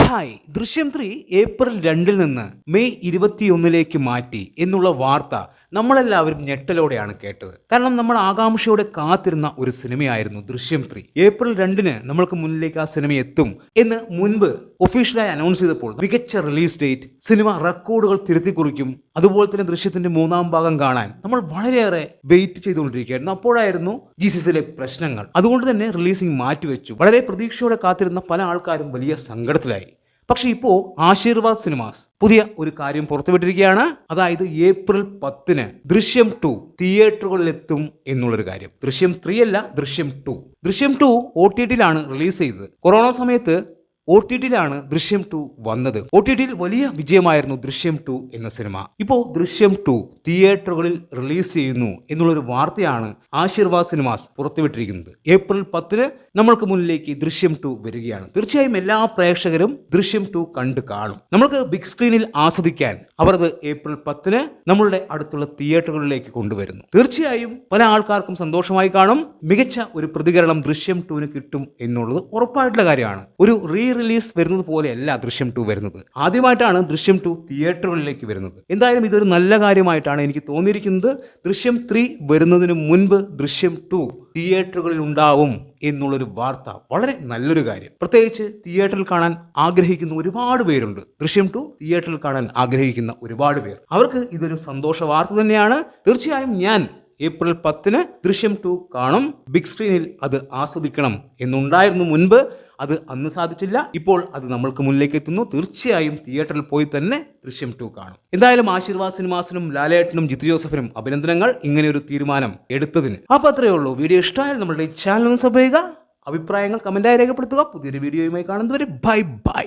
Hi. ദൃശ്യം 3 April 2 നിന്ന് May 21 മാറ്റി എന്നുള്ള വാർത്ത നമ്മളെല്ലാവരും ഞെട്ടലോടെയാണ് കേട്ടത്. കാരണം നമ്മൾ ആകാംക്ഷയോടെ കാത്തിരുന്ന ഒരു സിനിമയായിരുന്നു ദൃശ്യം 3. ഏപ്രിൽ 2 നമ്മൾക്ക് മുന്നിലേക്ക് ആ സിനിമ എത്തും എന്ന് മുൻപ് ഒഫീഷ്യലായി അനൗൺസ് ചെയ്തപ്പോൾ മികച്ച റിലീസ് ഡേറ്റ്, സിനിമ റെക്കോർഡുകൾ തിരുത്തി കുറിക്കും, അതുപോലെ തന്നെ ദൃശ്യത്തിന്റെ 3-ാം ഭാഗം കാണാൻ നമ്മൾ വളരെയേറെ വെയിറ്റ് ചെയ്തുകൊണ്ടിരിക്കുകയായിരുന്നു. അപ്പോഴായിരുന്നു GCCയിലെ പ്രശ്നങ്ങൾ. അതുകൊണ്ട് തന്നെ റിലീസിംഗ് മാറ്റിവെച്ചു. വളരെ പ്രതീക്ഷയോടെ കാത്തിരുന്ന പല ആൾക്കാരും വലിയ സങ്കടത്തിലായി. പക്ഷെ ഇപ്പോൾ ആശീർവാദ് സിനിമാസ് പുതിയ ഒരു കാര്യം പുറത്തുവിട്ടിരിക്കുകയാണ്. അതായത് ഏപ്രിൽ 10 ദൃശ്യം 2 തിയേറ്ററുകളിലെത്തും എന്നുള്ളൊരു കാര്യം. ദൃശ്യം 3 അല്ല, ദൃശ്യം 2. ദൃശ്യം 2 OTTയിലാണ് റിലീസ് ചെയ്തത്. കൊറോണ സമയത്ത് OTTയിലാണ് ദൃശ്യം 2 വന്നത്. OTTയിൽ വലിയ വിജയമായിരുന്നു ദൃശ്യം 2 എന്ന സിനിമ. ഇപ്പോൾ ദൃശ്യം 2 തിയേറ്ററുകളിൽ റിലീസ് ചെയ്യുന്നു എന്നുള്ളൊരു വാർത്തയാണ് ആശീർവാദ് സിനിമാസ് പുറത്തുവിട്ടിരിക്കുന്നത്. ഏപ്രിൽ 10 നമ്മൾക്ക് മുന്നിലേക്ക് ദൃശ്യം 2 വരികയാണ്. തീർച്ചയായും എല്ലാ പ്രേക്ഷകരും ദൃശ്യം 2 കണ്ടു കാണും. നമ്മൾക്ക് ബിഗ് സ്ക്രീനിൽ ആസ്വദിക്കാൻ അവർ അത് ഏപ്രിൽ 10 നമ്മളുടെ അടുത്തുള്ള തിയേറ്ററുകളിലേക്ക് കൊണ്ടുവരുന്നു. തീർച്ചയായും പല ആൾക്കാർക്കും സന്തോഷമായി കാണും. മികച്ച ഒരു പ്രതികരണം ദൃശ്യം 2 കിട്ടും എന്നുള്ളത് ഉറപ്പായിട്ടുള്ള കാര്യമാണ്. ഒരു റിലീസ് വരുന്നത് പോലെയല്ല ദൃശ്യം 2 വരുന്നത്. ആദ്യമായിട്ടാണ് ദൃശ്യം 2 തിയേറ്ററുകളിലേക്ക് വരുന്നത്. എന്തായാലും ഇതൊരു നല്ല കാര്യമായിട്ടാണ് എനിക്ക് തോന്നിയിരിക്കുന്നത്. ദൃശ്യം 3 വരുന്നതിന് മുൻപ് ദൃശ്യം 2 തിയേറ്ററുകളിൽ ഉണ്ടാവും എന്നുള്ളൊരു വാർത്ത വളരെ നല്ലൊരു കാര്യം. പ്രത്യേകിച്ച് തിയേറ്ററിൽ കാണാൻ ആഗ്രഹിക്കുന്ന ഒരുപാട് പേരുണ്ട്. ദൃശ്യം 2 തിയേറ്ററിൽ കാണാൻ ആഗ്രഹിക്കുന്ന ഒരുപാട് പേർ, അവർക്ക് ഇതൊരു സന്തോഷ വാർത്ത തന്നെയാണ്. തീർച്ചയായും ഞാൻ ഏപ്രിൽ 10 ദൃശ്യം 2 കാണും. ബിഗ് സ്ക്രീനിൽ അത് ആസ്വദിക്കണം എന്നുണ്ടായിരുന്നു മുൻപ്. അത് അന്ന് സാധിച്ചില്ല. ഇപ്പോൾ അത് നമ്മൾക്ക് മുന്നിലേക്ക് എത്തുന്നു. തീർച്ചയായും തിയേറ്ററിൽ പോയി തന്നെ ദൃശ്യം 2 കാണും. എന്തായാലും ആശീർവാദ് സിനിമാസിനും ലാലേട്ടനും ജിത്തു ജോസഫിനും അഭിനന്ദനങ്ങൾ ഇങ്ങനെ ഒരു തീരുമാനം എടുത്തതിന്. അപ്പോൾ അത്രയേ ഉള്ളൂ. വീഡിയോ ഇഷ്ടമായാൽ നമ്മുടെ ചാനൽ സബ്സ്ക്രൈബ് ചെയ്യുക. അഭിപ്രായങ്ങൾ കമന്റായി രേഖപ്പെടുത്തുക. പുതിയൊരു വീഡിയോയുമായി കാണുന്നവരെ ബൈ ബൈ.